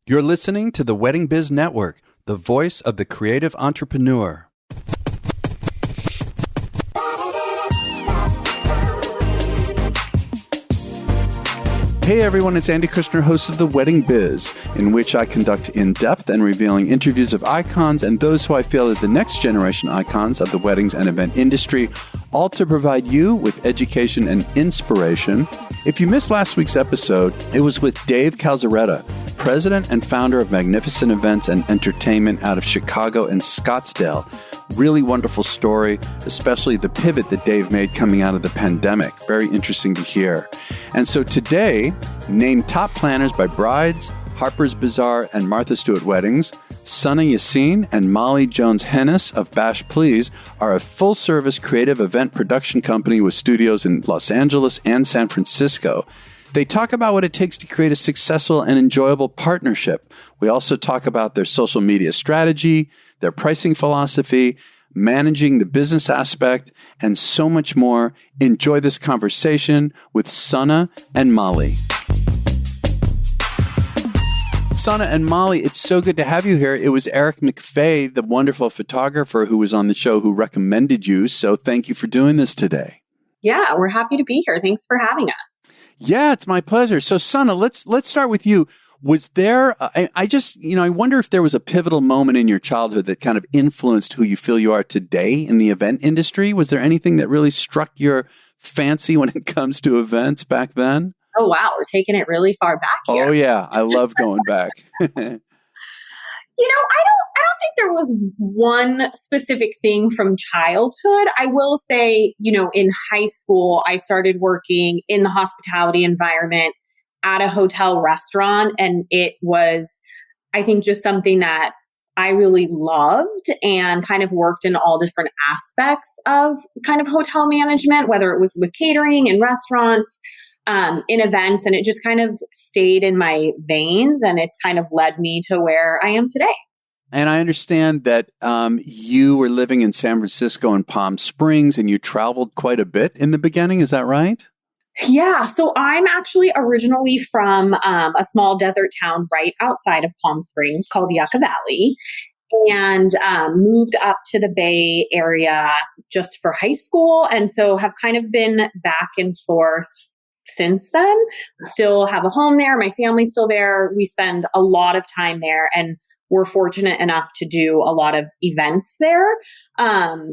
You're listening to the Wedding Biz Network, the voice of the creative entrepreneur. Hey everyone, it's Andy Kushner, host of The Wedding Biz, in which I conduct in-depth and revealing interviews of icons and those who I feel are the next generation icons of the weddings and event industry, all to provide you with education and inspiration. If you missed last week's episode, it was with Dave Calzaretta, president and founder of Magnificent Events and Entertainment out of Chicago and Scottsdale. Really wonderful story, especially the pivot that Dave made coming out of the pandemic. Very interesting to hear. And so today, named top planners by Brides, Harper's Bazaar, and Martha Stewart Weddings, Sunna Yassin and Mollie Jones-Hennes of Bash Please are a full-service creative event production company with studios in Los Angeles and San Francisco. They talk about what it takes to create a successful and enjoyable partnership. We also talk about their social media strategy, their pricing philosophy, managing the business aspect, and so much more. Enjoy this conversation with Sunna and Mollie. Sunna and Mollie, it's so good to have you here. It was Eric McFay, the wonderful photographer who was on the show, who recommended you. So thank you for doing this today. Yeah, we're happy to be here. Thanks for having us. Yeah, it's my pleasure. So Sunna, let's start with you. Was there, I wonder if there was a pivotal moment in your childhood that kind of influenced who you feel you are today in the event industry? Was there anything that really struck your fancy when it comes to events back then? Oh, wow. We're taking it really far back here. Oh, yeah. I love going back. I don't think there was one specific thing from childhood. I will say, in high school, I started working in the hospitality environment at a hotel restaurant. And it was, I think, just something that I really loved and kind of worked in all different aspects of kind of hotel management, whether it was with catering and restaurants, in events. And it just kind of stayed in my veins, and it's kind of led me to where I am today. And I understand that you were living in San Francisco and Palm Springs, and you traveled quite a bit in the beginning. Is that right? Yeah. So I'm actually originally from a small desert town right outside of Palm Springs called Yucca Valley, and moved up to the Bay Area just for high school. And so have kind of been back and forth since then. Still have a home there. My family's still there. We spend a lot of time there, and we're fortunate enough to do a lot of events there.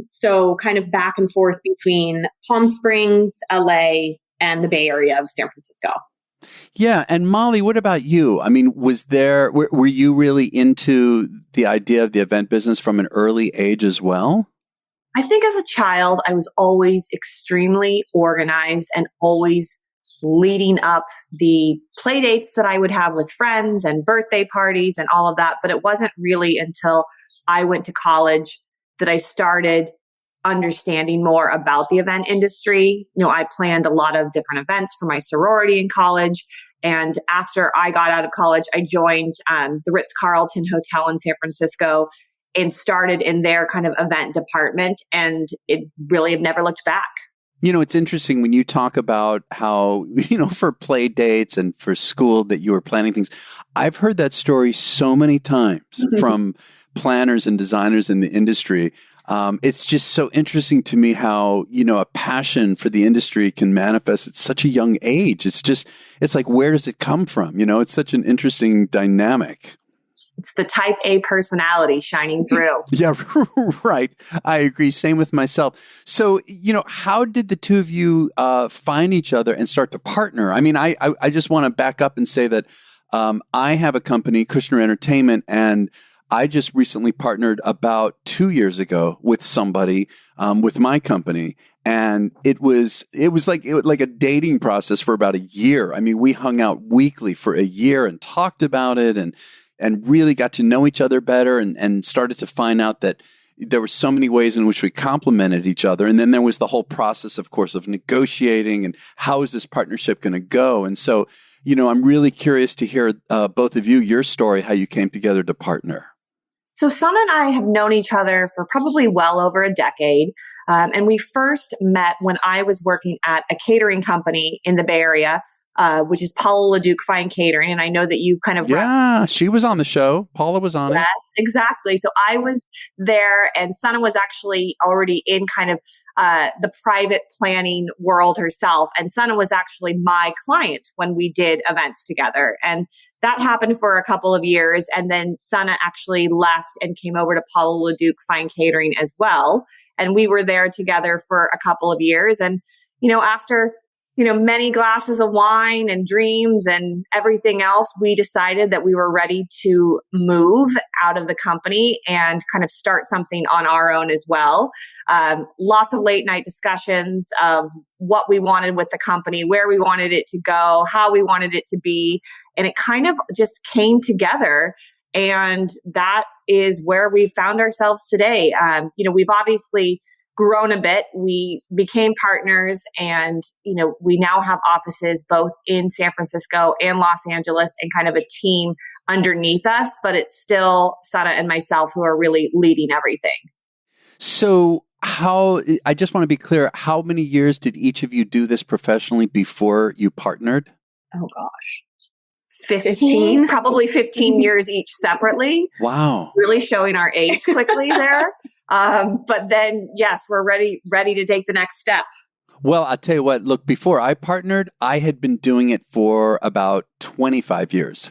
So kind of back and forth between Palm Springs, LA, and the Bay Area of San Francisco. Yeah. And Mollie, what about you? I mean, were you really into the idea of the event business from an early age as well? I think as a child, I was always extremely organized and always leading up the play dates that I would have with friends and birthday parties and all of that. But it wasn't really until I went to college that I started understanding more about the event industry. I planned a lot of different events for my sorority in college. And after I got out of college, I joined the Ritz-Carlton Hotel in San Francisco and started in their kind of event department. And it really have never looked back. It's interesting when you talk about how, for play dates and for school that you were planning things. I've heard that story so many times from planners and designers in the industry. It's just so interesting to me how, a passion for the industry can manifest at such a young age. It's like, where does it come from? It's such an interesting dynamic. It's the type A personality shining through. Yeah, right. I agree. Same with myself. So, how did the two of you find each other and start to partner? I mean, I just want to back up and say that I have a company, Kushner Entertainment, and I just recently partnered about 2 years ago with somebody with my company. And it was like a dating process for about a year. I mean, we hung out weekly for a year and talked about it and really got to know each other better and started to find out that there were so many ways in which we complemented each other. And then there was the whole process, of course, of negotiating and how is this partnership going to go? And so, I'm really curious to hear both of you, your story, how you came together to partner. So Sunna and I have known each other for probably well over a decade. And we first met when I was working at a catering company in the Bay Area which is Paula LeDuc Fine Catering. And I know that you've kind of she was on the show. Paula was on it. Yes, exactly. So I was there, and Sunna was actually already in kind of the private planning world herself. And Sunna was actually my client when we did events together. And that happened for a couple of years. And then Sunna actually left and came over to Paula LeDuc Fine Catering as well. And we were there together for a couple of years. And, after many glasses of wine and dreams and everything else, we decided that we were ready to move out of the company and kind of start something on our own as well. Lots of late night discussions of what we wanted with the company, where we wanted it to go, how we wanted it to be. And it kind of just came together. And that is where we found ourselves today. We've obviously grown a bit. We became partners, and, we now have offices both in San Francisco and Los Angeles, and kind of a team underneath us, but it's still Sunna and myself who are really leading everything. So I just want to be clear, how many years did each of you do this professionally before you partnered? Oh gosh. 15, probably 15 years each separately. Wow. Really showing our age quickly there. But then, yes, we're ready to take the next step. Well, I'll tell you what, look, before I partnered, I had been doing it for about 25 years.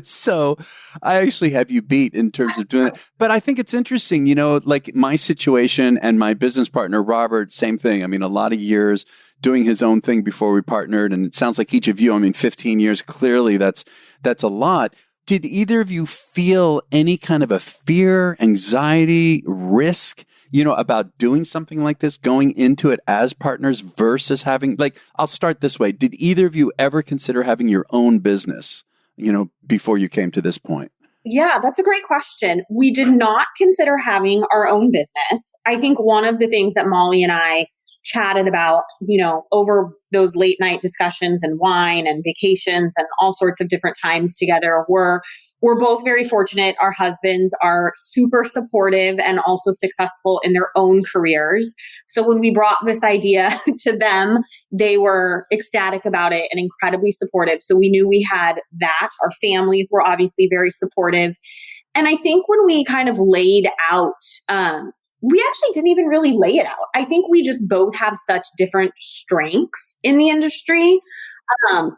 So I actually have you beat in terms of doing it. But I think it's interesting, like my situation and my business partner, Robert, same thing. I mean, a lot of years doing his own thing before we partnered. And it sounds like each of you, 15 years, clearly that's a lot. Did either of you feel any kind of a fear, anxiety, risk, about doing something like this, going into it as partners versus having, I'll start this way. Did either of you ever consider having your own business, before you came to this point? Yeah, that's a great question. We did not consider having our own business. I think one of the things that Mollie and I chatted about, over those late night discussions and wine and vacations and all sorts of different times together, we're both very fortunate. Our husbands are super supportive and also successful in their own careers. So when we brought this idea to them, they were ecstatic about it and incredibly supportive. So we knew we had that. Our families were obviously very supportive. And I think when we kind of laid out, we actually didn't even really lay it out. I think we just both have such different strengths in the industry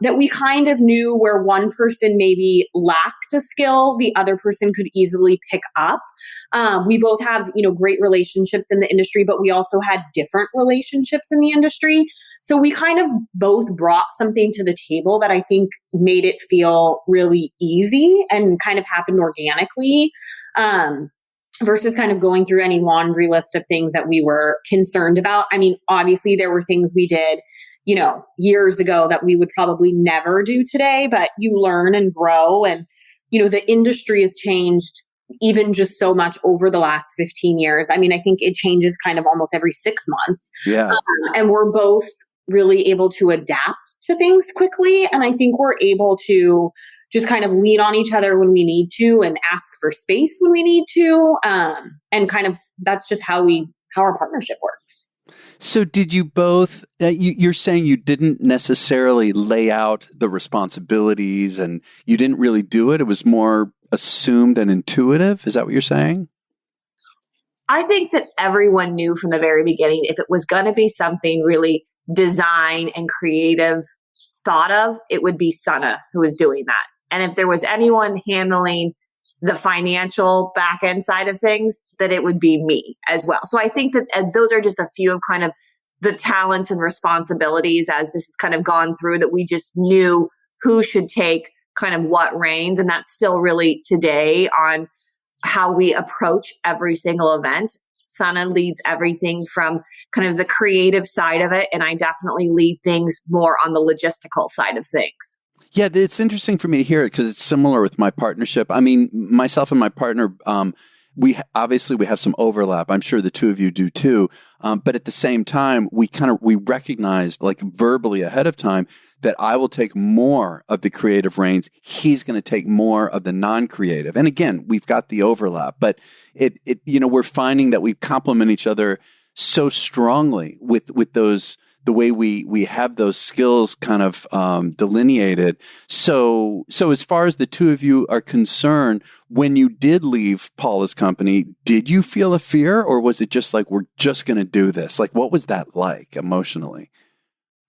that we kind of knew where one person maybe lacked a skill, the other person could easily pick up. We both have, great relationships in the industry, but we also had different relationships in the industry. So we kind of both brought something to the table that I think made it feel really easy and kind of happened organically. Versus kind of going through any laundry list of things that we were concerned about. I mean, obviously there were things we did, years ago that we would probably never do today, but you learn and grow. And, the industry has changed even just so much over the last 15 years. I mean, I think it changes kind of almost every 6 months. Yeah. And we're both really able to adapt to things quickly. And I think we're able to just kind of lean on each other when we need to and ask for space when we need to. And kind of, that's just how our partnership works. So did you both, you're saying you didn't necessarily lay out the responsibilities and you didn't really do it. It was more assumed and intuitive. Is that what you're saying? I think that everyone knew from the very beginning, if it was going to be something really design and creative thought of, it would be Sunna who was doing that. And if there was anyone handling the financial back end side of things, that it would be me as well. So I think that those are just a few of kind of the talents and responsibilities as this has kind of gone through, that we just knew who should take kind of what reins. And that's still really today on how we approach every single event. Sunna leads everything from kind of the creative side of it. And I definitely lead things more on the logistical side of things. Yeah, it's interesting for me to hear it because it's similar with my partnership. I mean, myself and my partner, we have some overlap. I'm sure the two of you do too. But at the same time, we recognized like verbally ahead of time that I will take more of the creative reins. He's going to take more of the non-creative. And again, we've got the overlap, but we're finding that we complement each other so strongly with those the way we have those skills kind of delineated. So as far as the two of you are concerned, when you did leave Paula's company, did you feel a fear, or was it just like, we're just going to do this? Like, what was that like emotionally?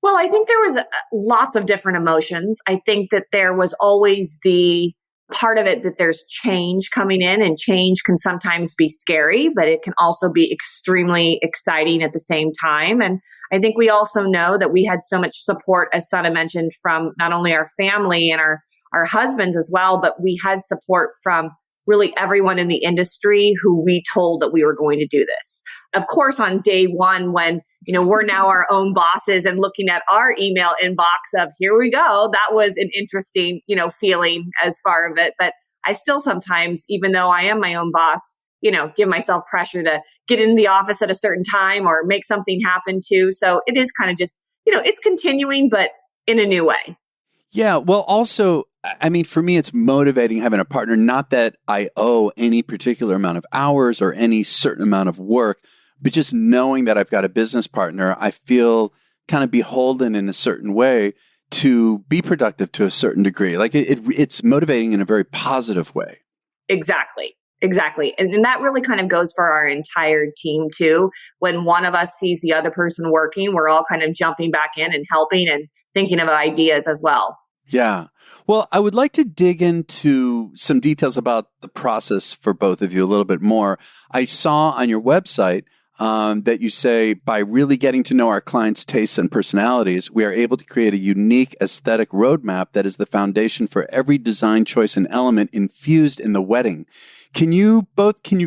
Well, I think there was lots of different emotions. I think that there was always the part of it that there's change coming in, and change can sometimes be scary, but it can also be extremely exciting at the same time. And I think we also know that we had so much support, as Sunna mentioned, from not only our family and our husbands as well, but we had support from really everyone in the industry who we told that we were going to do this. Of course, on day one, when, we're now our own bosses and looking at our email inbox of, here we go, that was an interesting, feeling as far of it. But I still sometimes, even though I am my own boss, give myself pressure to get in the office at a certain time or make something happen too. So it is kind of just, it's continuing, but in a new way. Yeah. Well, also, I mean, for me, it's motivating having a partner. Not that I owe any particular amount of hours or any certain amount of work, but just knowing that I've got a business partner, I feel kind of beholden in a certain way to be productive to a certain degree. Like it's motivating in a very positive way. Exactly. And that really kind of goes for our entire team too. When one of us sees the other person working, we're all kind of jumping back in and helping and thinking of ideas as well. Yeah. Well, I would like to dig into some details about the process for both of you a little bit more. I saw on your website that you say, by really getting to know our clients' tastes and personalities, we are able to create a unique aesthetic roadmap that is the foundation for every design choice and element infused in the wedding. Can you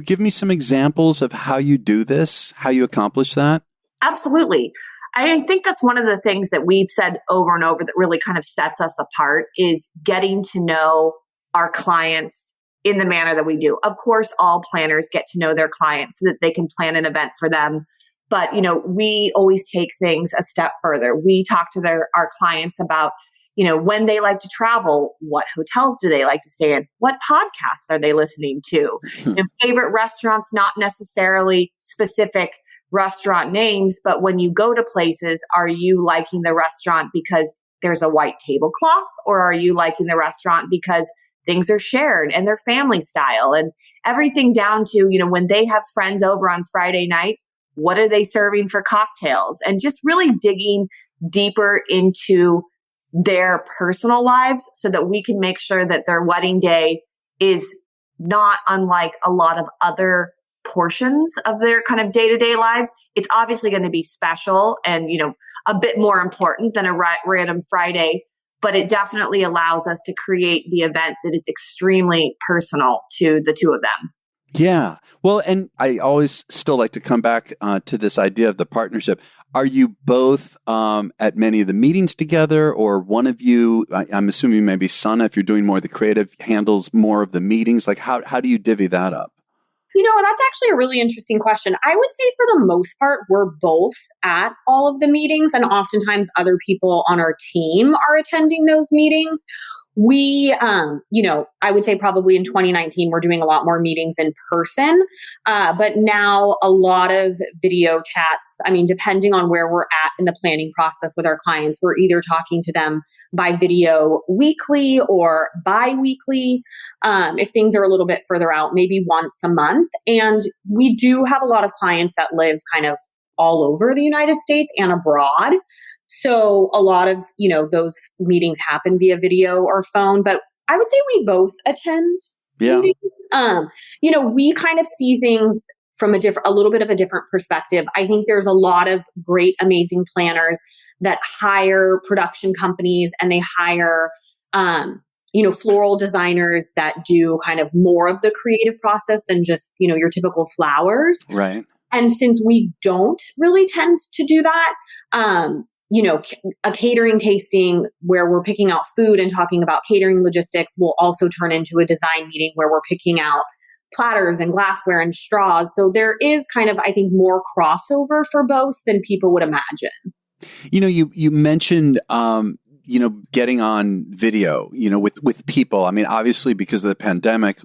give me some examples of how you do this, how you accomplish that? Absolutely. I think that's one of the things that we've said over and over that really kind of sets us apart is getting to know our clients in the manner that we do. Of course, all planners get to know their clients so that they can plan an event for them. But, we always take things a step further. We talk to our clients about, when they like to travel, what hotels do they like to stay in? What podcasts are they listening to? Favorite restaurants, not necessarily specific restaurant names, but when you go to places, are you liking the restaurant because there's a white tablecloth, or are you liking the restaurant because things are shared and they're family style, and everything down to, when they have friends over on Friday nights, what are they serving for cocktails? And just really digging deeper into their personal lives so that we can make sure that their wedding day is not unlike a lot of other portions of their kind of day-to-day lives. It's obviously going to be special and, a bit more important than a random Friday, but it definitely allows us to create the event that is extremely personal to the two of them. Yeah. Well, and I always still like to come back to this idea of the partnership. Are you both at many of the meetings together, or one of you, I'm assuming maybe Sunna, if you're doing more of the creative, handles more of the meetings? Like how do you divvy that up? That's actually a really interesting question. I would say for the most part, we're both at all of the meetings, and oftentimes other people on our team are attending those meetings. We, I would say probably in 2019, we're doing a lot more meetings in person. But now a lot of video chats. I mean, depending on where we're at in the planning process with our clients, we're either talking to them by video weekly or bi-weekly. If things are a little bit further out, maybe once a month. And we do have a lot of clients that live kind of all over the United States and abroad. So a lot of, those meetings happen via video or phone, but I would say we both attend meetings. We kind of see things from a little bit of a different perspective. I think there's a lot of great, amazing planners that hire production companies, and they hire, floral designers that do kind of more of the creative process than just, your typical flowers. Right. And since we don't really tend to do that, a catering tasting where we're picking out food and talking about catering logistics will also turn into a design meeting where we're picking out platters and glassware and straws. So there is kind of, I think, more crossover for both than people would imagine. You mentioned, getting on video, with people. I mean, obviously because of the pandemic,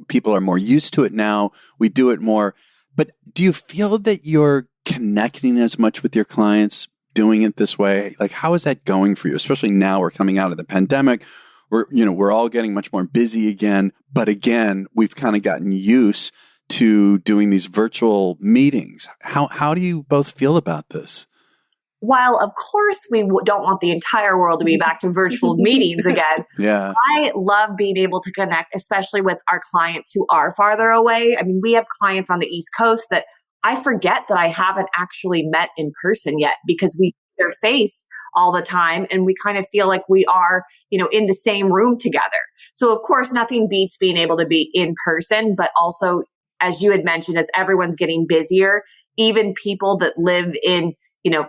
people are more used to it now. We do it more. But do you feel that you're connecting as much with your clients doing it this way? Like, how is that going for you? Especially now we're coming out of the pandemic. We're all getting much more busy again. But again, we've kind of gotten used to doing these virtual meetings. How do you both feel about this? While, of course, we don't want the entire world to be back to virtual meetings again, Yeah. I love being able to connect, especially with our clients who are farther away. I mean, we have clients on the East Coast that I forget that I haven't actually met in person yet because we see their face all the time and we kind of feel like we are, in the same room together. So, of course, nothing beats being able to be in person, but also, as you had mentioned, as everyone's getting busier, even people that live in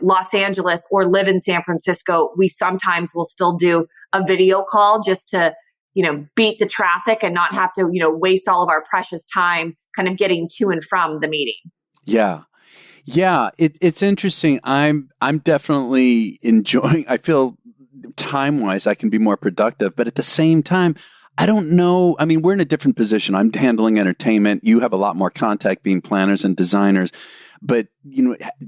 Los Angeles or live in San Francisco, we sometimes will still do a video call just to, beat the traffic and not have to, waste all of our precious time kind of getting to and from the meeting. Yeah. Yeah. It's interesting. I'm definitely enjoying, I feel time-wise, I can be more productive, but at the same time, I don't know. I mean, we're in a different position. I'm handling entertainment. You have a lot more contact being planners and designers. But,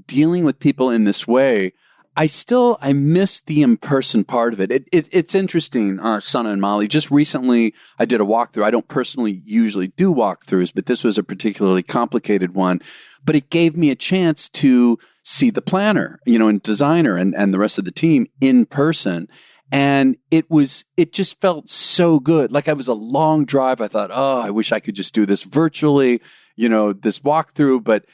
dealing with people in this way, I miss the in-person part of it. It's interesting, Sunna and Mollie. Just recently, I did a walkthrough. I don't personally usually do walkthroughs, but this was a particularly complicated one. But it gave me a chance to see the planner, and designer and the rest of the team in person. And it just felt so good. Like it was a long drive. I thought, oh, I wish I could just do this virtually, this walkthrough. But,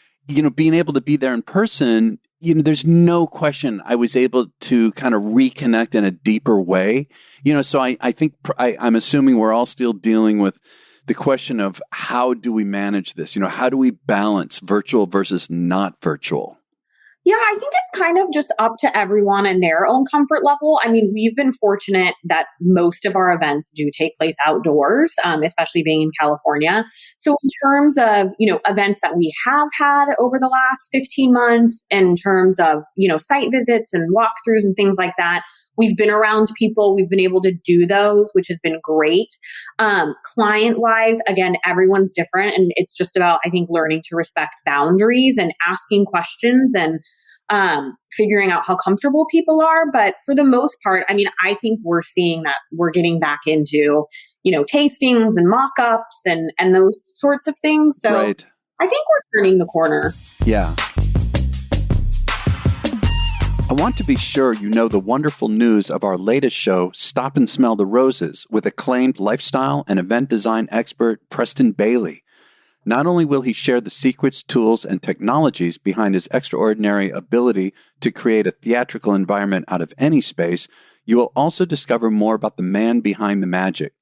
being able to be there in person, there's no question I was able to kind of reconnect in a deeper way. So I think I'm assuming we're all still dealing with the question of how do we manage this? How do we balance virtual versus not virtual? Yeah, I think it's kind of just up to everyone and their own comfort level. I mean, we've been fortunate that most of our events do take place outdoors, especially being in California. So in terms of, events that we have had over the last 15 months, in terms of, site visits and walkthroughs and things like that, we've been around people. We've been able to do those, which has been great. Client-wise, again, everyone's different. And it's just about, I think, learning to respect boundaries and asking questions and figuring out how comfortable people are. But for the most part, I mean, I think we're seeing that we're getting back into, tastings and mock-ups and those sorts of things. So right. I think we're turning the corner. Yeah. I want to be sure you know the wonderful news of our latest show, Stop and Smell the Roses, with acclaimed lifestyle and event design expert Preston Bailey. Not only will he share the secrets, tools, and technologies behind his extraordinary ability to create a theatrical environment out of any space, you will also discover more about the man behind the magic.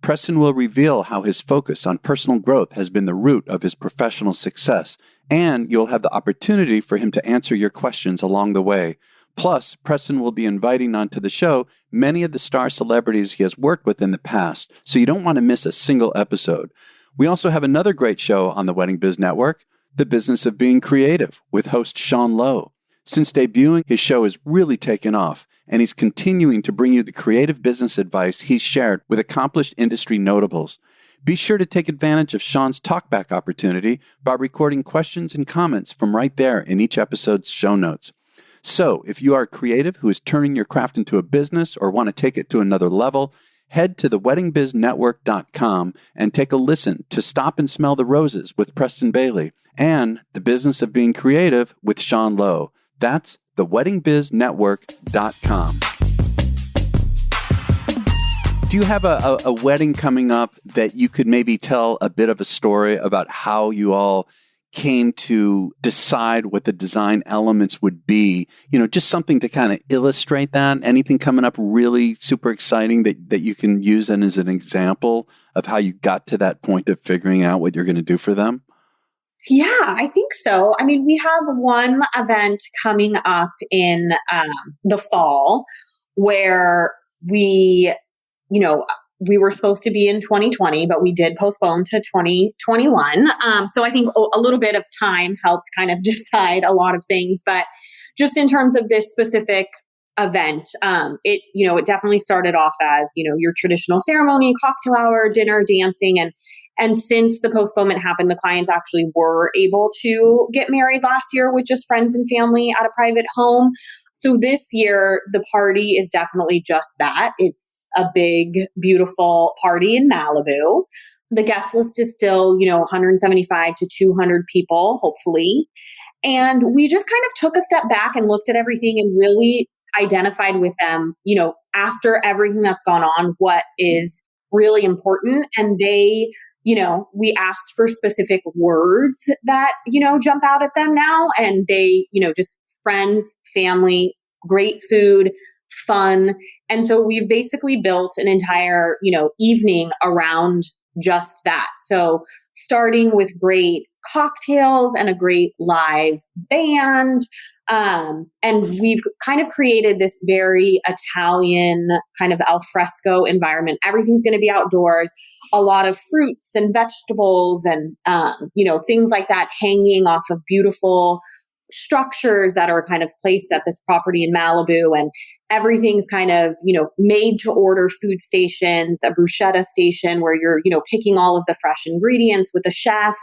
Preston will reveal how his focus on personal growth has been the root of his professional success, and you'll have the opportunity for him to answer your questions along the way. Plus, Preston will be inviting onto the show many of the star celebrities he has worked with in the past, so you don't want to miss a single episode. We also have another great show on the Wedding Biz Network, The Business of Being Creative, with host Sean Lowe. Since debuting, his show has really taken off, and he's continuing to bring you the creative business advice he's shared with accomplished industry notables. Be sure to take advantage of Sean's talkback opportunity by recording questions and comments from right there in each episode's show notes. So, if you are a creative who is turning your craft into a business or want to take it to another level, head to theweddingbiznetwork.com and take a listen to Stop and Smell the Roses with Preston Bailey and The Business of Being Creative with Sean Lowe. That's theweddingbiznetwork.com. Do you have a wedding coming up that you could maybe tell a bit of a story about how you all came to decide what the design elements would be? Just something to kind of illustrate that. Anything coming up really super exciting that you can use as an example of how you got to that point of figuring out what you're going to do for them? Yeah, I think so. I mean, we have one event coming up in the fall where we were supposed to be in 2020, but we did postpone to 2021. So I think a little bit of time helped kind of decide a lot of things. But just in terms of this specific event, it definitely started off as, your traditional ceremony, cocktail hour, dinner, dancing. And since the postponement happened, the clients actually were able to get married last year with just friends and family at a private home. So this year, the party is definitely just that. It's a big, beautiful party in Malibu. The guest list is still, 175 to 200 people, hopefully. And we just kind of took a step back and looked at everything and really identified with them, after everything that's gone on, what is really important. And they, we asked for specific words that, jump out at them now. And they, just friends, family, great food, fun. And so we've basically built an entire, evening around just that. So starting with great cocktails and a great live band. And we've kind of created this very Italian kind of al fresco environment. Everything's going to be outdoors, a lot of fruits and vegetables and, things like that hanging off of beautiful structures that are kind of placed at this property in Malibu, and everything's kind of, made to order food stations, a bruschetta station where you're, picking all of the fresh ingredients with a chef.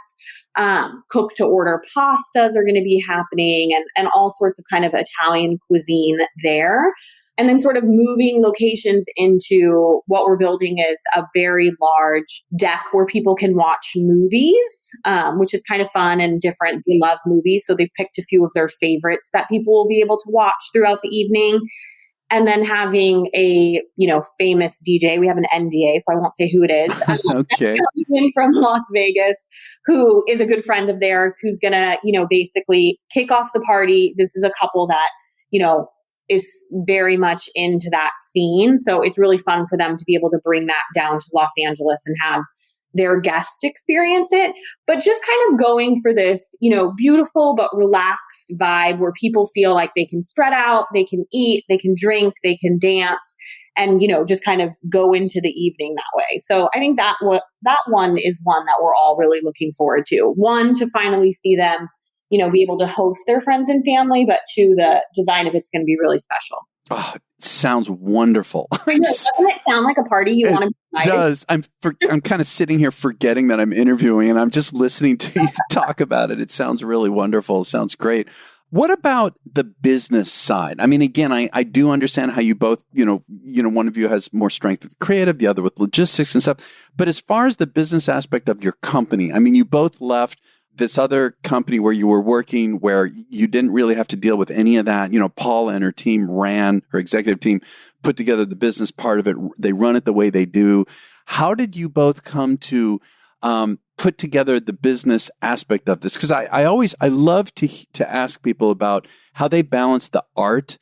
Cook to order pastas are going to be happening, and all sorts of kind of Italian cuisine there. And then sort of moving locations into what we're building is a very large deck where people can watch movies, which is kind of fun and different. They love movies, so they've picked a few of their favorites that people will be able to watch throughout the evening. And then having a, famous DJ. We have an NDA, so I won't say who it is. Okay. Coming in from Las Vegas, who is a good friend of theirs, who's going to, basically kick off the party. This is a couple that, is very much into that scene. So it's really fun for them to be able to bring that down to Los Angeles and have their guests experience it. But just kind of going for this, beautiful but relaxed vibe where people feel like they can spread out, they can eat, they can drink, they can dance, and, just kind of go into the evening that way. So I think that one is one that we're all really looking forward to. One, to finally see them, be able to host their friends and family, but two, the design of it's going to be really special. Oh, it sounds wonderful. Doesn't it sound like a party you want to be invited? It does. I'm kind of sitting here forgetting that I'm interviewing, and I'm just listening to you talk about it. It sounds really wonderful. It sounds great. What about the business side? I mean, again, I do understand how you both, one of you has more strength with creative, the other with logistics and stuff. But as far as the business aspect of your company, I mean, you both left this other company where you were working, where you didn't really have to deal with any of that. Paula and her team her executive team put together the business part of it. They run it the way they do. How did you both come to put together the business aspect of this? Because I love to ask people about how they balance the art,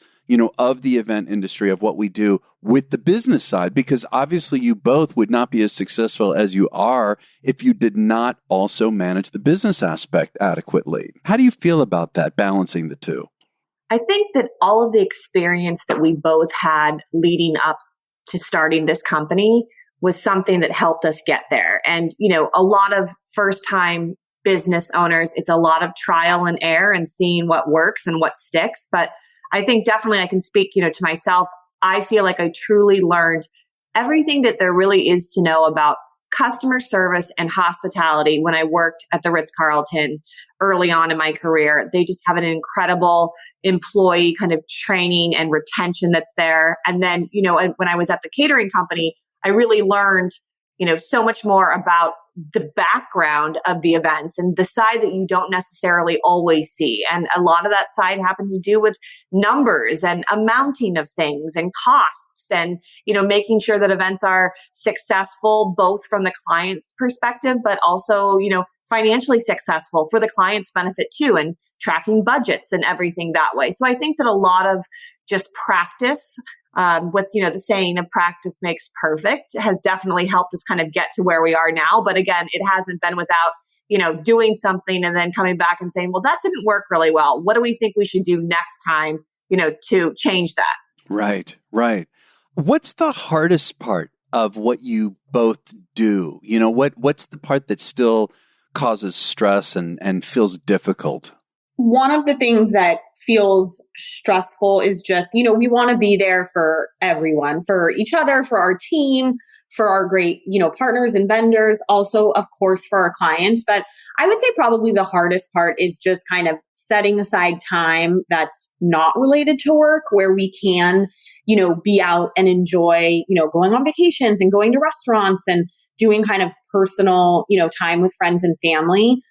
of the event industry, of what we do, with the business side, because obviously you both would not be as successful as you are if you did not also manage the business aspect adequately. How do you feel about that, balancing the two? I think that all of the experience that we both had leading up to starting this company was something that helped us get there. And, a lot of first-time business owners, it's a lot of trial and error and seeing what works and what sticks. But I think definitely I can speak, to myself. I feel like I truly learned everything that there really is to know about customer service and hospitality when I worked at the Ritz-Carlton early on in my career. They just have an incredible employee kind of training and retention that's there. And then, when I was at the catering company, I really learned, so much more about the background of the events and the side that you don't necessarily always see. And a lot of that side happened to do with numbers and amounting of things and costs and, making sure that events are successful, both from the client's perspective, but also, financially successful for the client's benefit too, and tracking budgets and everything that way. So I think that a lot of just practice, with, the saying of practice makes perfect, has definitely helped us kind of get to where we are now. But again, it hasn't been without, doing something and then coming back and saying, well, that didn't work really well. What do we think we should do next time, to change that? Right, right. What's the hardest part of what you both do? What's the part that still causes stress and feels difficult? one of the things that feels stressful is just, we want to be there for everyone, for each other, for our team, for our great, partners and vendors, also, of course, for our clients. But I would say probably the hardest part is just kind of setting aside time that's not related to work, where we can, be out and enjoy, going on vacations and going to restaurants and doing kind of personal, time with friends and family.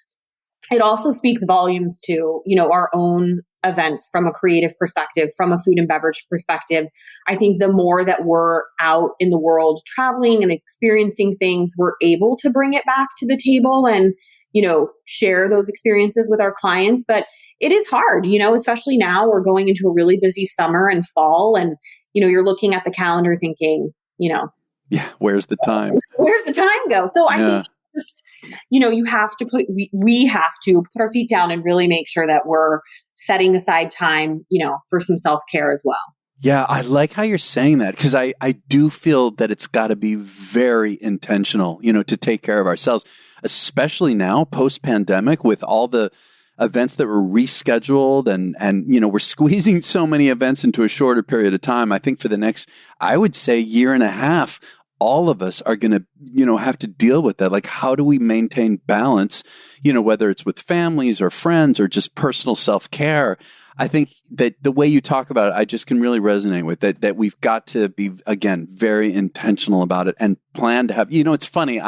It also speaks volumes to, our own events from a creative perspective, from a food and beverage perspective. I think the more that we're out in the world traveling and experiencing things, we're able to bring it back to the table and, share those experiences with our clients. But it is hard, especially now we're going into a really busy summer and fall, and, you're looking at the calendar thinking, yeah, where's the time? Where's the time go? So I think just, you have to we have to put our feet down and really make sure that we're setting aside time, for some self-care as well. Yeah, I like how you're saying that, because I do feel that it's got to be very intentional, to take care of ourselves, especially now post-pandemic with all the events that were rescheduled and we're squeezing so many events into a shorter period of time. I think for the next, I would say, year and a half, all of us are going to, have to deal with that. Like, how do we maintain balance, whether it's with families or friends or just personal self-care? I think that the way you talk about it, I just can really resonate with that we've got to be, again, very intentional about it and plan to have, it's funny.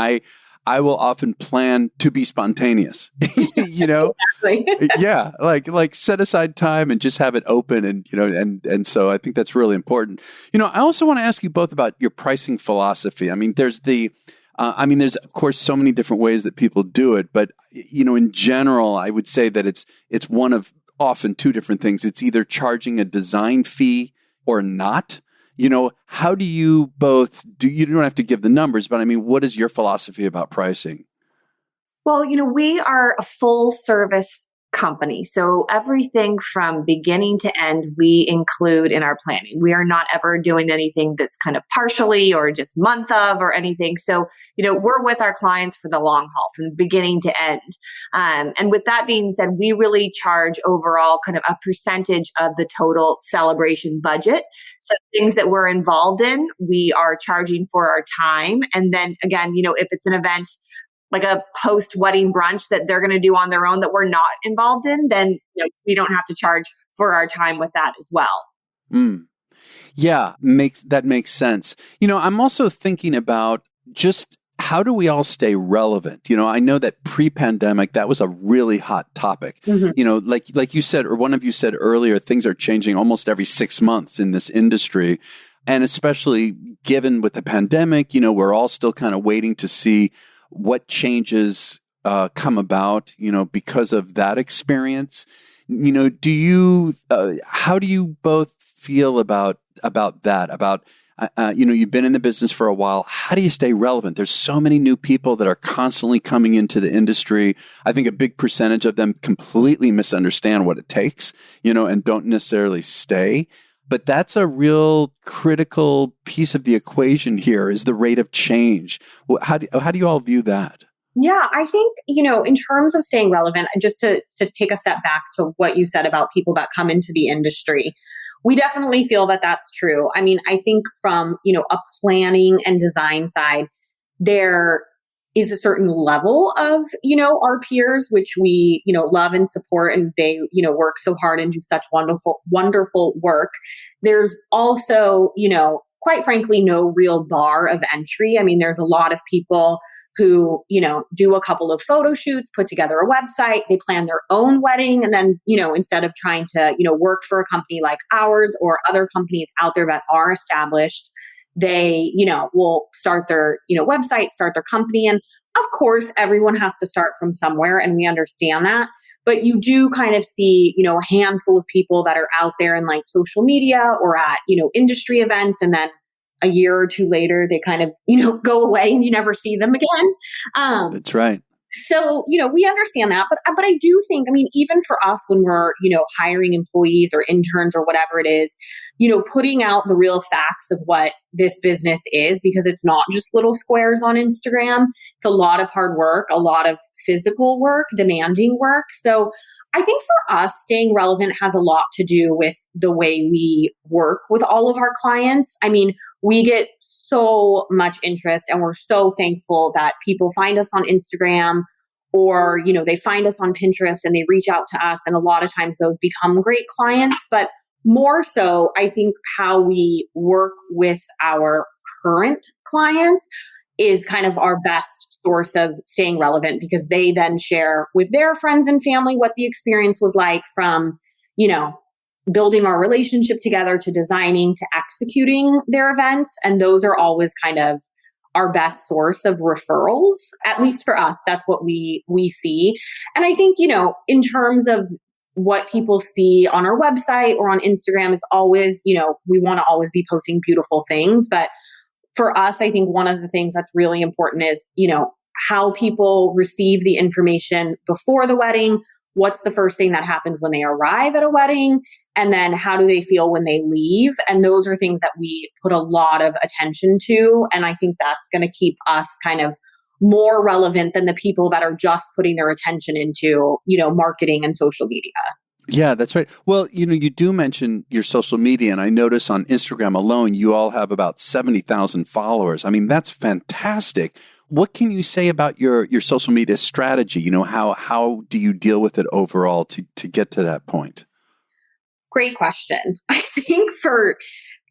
I will often plan to be spontaneous, Exactly. Yeah. Like set aside time and just have it open. And so I think that's really important. I also want to ask you both about your pricing philosophy. I mean, there's of course so many different ways that people do it, but in general, I would say that it's one of often two different things. It's either charging a design fee or not. How do you both do? You don't have to give the numbers, but I mean, what is your philosophy about pricing? Well, we are a full service company. So everything from beginning to end, we include in our planning. We are not ever doing anything that's kind of partially or just month of or anything. So, we're with our clients for the long haul from beginning to end. And with that being said, we really charge overall kind of a percentage of the total celebration budget. So things that we're involved in, we are charging for our time. And then again, if it's an event like a post-wedding brunch that they're going to do on their own that we're not involved in, then we don't have to charge for our time with that as well. Yeah, that makes sense. I'm also thinking about just how do we all stay relevant? I know that pre-pandemic, that was a really hot topic. Mm-hmm. Like you said, or one of you said earlier, things are changing almost every 6 months in this industry. And especially given with the pandemic, we're all still kind of waiting to see what changes come about, because of that experience. Do you, how do you both feel about that? About, you've been in the business for a while. How do you stay relevant? There's so many new people that are constantly coming into the industry. I think a big percentage of them completely misunderstand what it takes, and don't necessarily stay. But that's a real critical piece of the equation here, is the rate of change. How do you all view that? Yeah, I think, in terms of staying relevant, just to take a step back to what you said about people that come into the industry, we definitely feel that that's true. I mean, I think from, a planning and design side, there is a certain level of, our peers, which we, love and support, and they, work so hard and do such wonderful work. There's also, quite frankly, no real bar of entry. I mean, there's a lot of people who, do a couple of photo shoots, put together a website, they plan their own wedding. And then, instead of trying to, work for a company like ours or other companies out there that are established, they, will start their, website, start their company. And of course, everyone has to start from somewhere, and we understand that. But you do kind of see, a handful of people that are out there in like social media or at, industry events. And then a year or two later, they kind of, go away and you never see them again. That's right. So, we understand that. But I do think, I mean, even for us when we're, hiring employees or interns or whatever it is, putting out the real facts of what this business is, because it's not just little squares on Instagram. It's a lot of hard work, a lot of physical work, demanding work. So I think for us, staying relevant has a lot to do with the way we work with all of our clients. I mean, we get so much interest, and we're so thankful that people find us on Instagram, or, they find us on Pinterest and they reach out to us. And a lot of times those become great clients. But more so, I think how we work with our current clients is kind of our best source of staying relevant, because they then share with their friends and family what the experience was like from, building our relationship together to designing to executing their events. And those are always kind of our best source of referrals. At least for us, that's what we see. And I think, in terms of what people see on our website or on Instagram, is always, we want to always be posting beautiful things. But for us, I think one of the things that's really important is, how people receive the information before the wedding. What's the first thing that happens when they arrive at a wedding? And then how do they feel when they leave? And those are things that we put a lot of attention to. And I think that's going to keep us kind of more relevant than the people that are just putting their attention into, marketing and social media. Yeah, that's right. Well, you do mention your social media, and I notice on Instagram alone, you all have about 70,000 followers. I mean, that's fantastic. What can you say about your social media strategy? How do you deal with it overall to get to that point? Great question. I think for,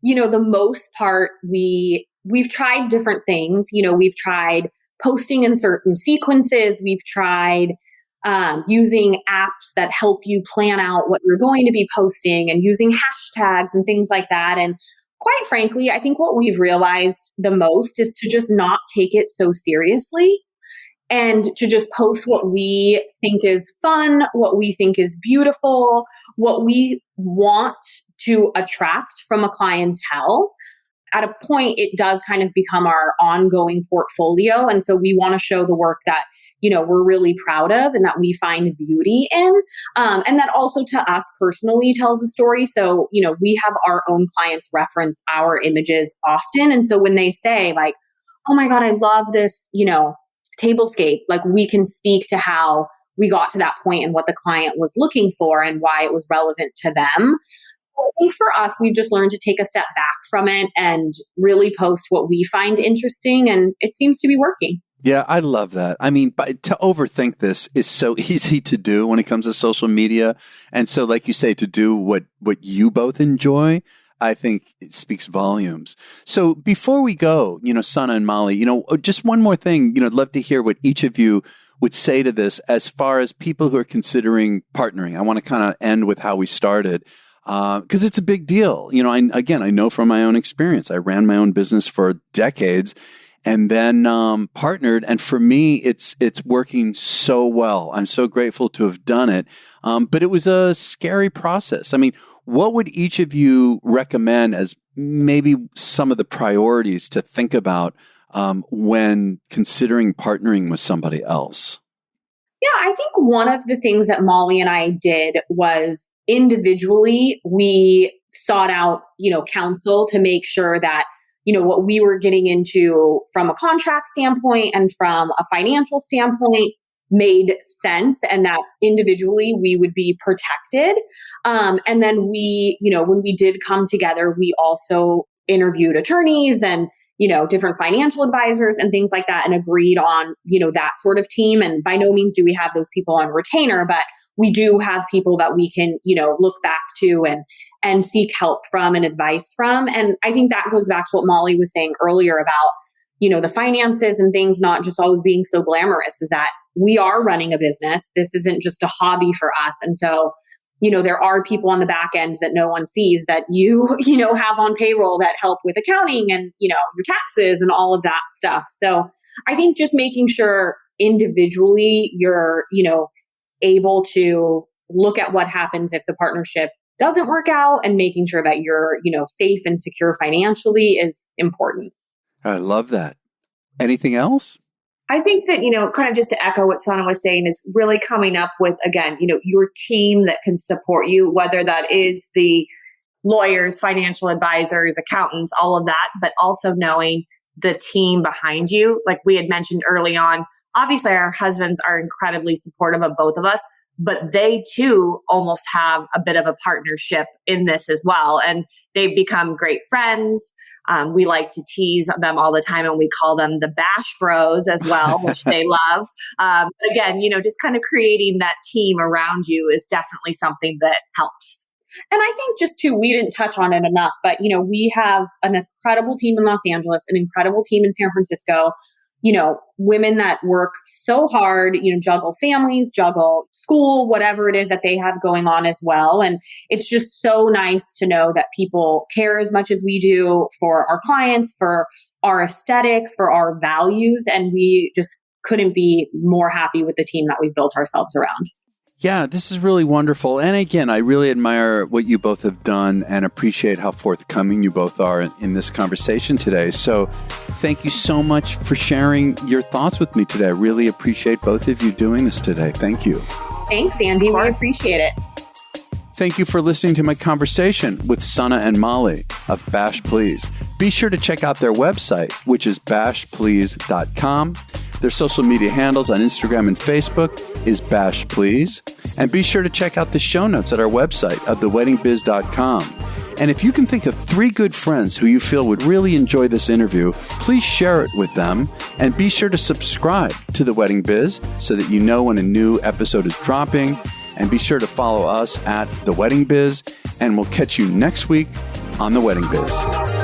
the most part, we've tried different things. We've tried posting in certain sequences. We've tried using apps that help you plan out what you're going to be posting, and using hashtags and things like that. And quite frankly, I think what we've realized the most is to just not take it so seriously, and to just post what we think is fun, what we think is beautiful, what we want to attract from a clientele. At a point, it does kind of become our ongoing portfolio. And so we want to show the work that, we're really proud of and that we find beauty in. And that also to us personally tells a story. So, we have our own clients reference our images often. And so when they say like, oh my God, I love this, tablescape, like we can speak to how we got to that point and what the client was looking for and why it was relevant to them. I think for us, we've just learned to take a step back from it and really post what we find interesting. And it seems to be working. Yeah, I love that. I mean, to overthink this is so easy to do when it comes to social media. And so, like you say, to do what you both enjoy, I think it speaks volumes. So before we go, Sunna and Mollie, just one more thing, I'd love to hear what each of you would say to this as far as people who are considering partnering. I want to kind of end with how we started. Because it's a big deal. I know from my own experience, I ran my own business for decades and then partnered. And for me, it's working so well. I'm so grateful to have done it. But it was a scary process. I mean, what would each of you recommend as maybe some of the priorities to think about when considering partnering with somebody else? Yeah, I think one of the things that Mollie and I did was individually, we sought out, counsel to make sure that, what we were getting into from a contract standpoint and from a financial standpoint made sense, and that individually we would be protected. And then we, when we did come together, we also interviewed attorneys and, different financial advisors and things like that, and agreed on, that sort of team. And by no means do we have those people on retainer, but we do have people that we can, look back to and seek help from and advice from. And I think that goes back to what Mollie was saying earlier about, the finances and things not just always being so glamorous, is that we are running a business. This isn't just a hobby for us. And so, there are people on the back end that no one sees that you have on payroll that help with accounting and, your taxes and all of that stuff. So I think just making sure individually you're, able to look at what happens if the partnership doesn't work out, and making sure that you're, safe and secure financially is important. I love that. Anything else? I think that, kind of just to echo what Sunna was saying, is really coming up with, again, your team that can support you, whether that is the lawyers, financial advisors, accountants, all of that, but also knowing the team behind you. Like we had mentioned early on, obviously our husbands are incredibly supportive of both of us, but they too almost have a bit of a partnership in this as well. And they've become great friends. We like to tease them all the time and we call them the Bash Bros as well, which they love. Again, just kind of creating that team around you is definitely something that helps. And I think just too, we didn't touch on it enough, but we have an incredible team in Los Angeles, an incredible team in San Francisco, women that work so hard, juggle families, juggle school, whatever it is that they have going on as well. And it's just so nice to know that people care as much as we do for our clients, for our aesthetic, for our values. And we just couldn't be more happy with the team that we've built ourselves around. Yeah, this is really wonderful. And again, I really admire what you both have done and appreciate how forthcoming you both are in this conversation today. So thank you so much for sharing your thoughts with me today. I really appreciate both of you doing this today. Thank you. Thanks, Andy. We appreciate it. Thank you for listening to my conversation with Sunna and Mollie of Bash Please. Be sure to check out their website, which is bashplease.com. Their social media handles on Instagram and Facebook is Bash Please. And be sure to check out the show notes at our website of theweddingbiz.com. And if you can think of 3 good friends who you feel would really enjoy this interview, please share it with them. And be sure to subscribe to The Wedding Biz so that you know when a new episode is dropping. And be sure to follow us at The Wedding Biz. And we'll catch you next week on The Wedding Biz.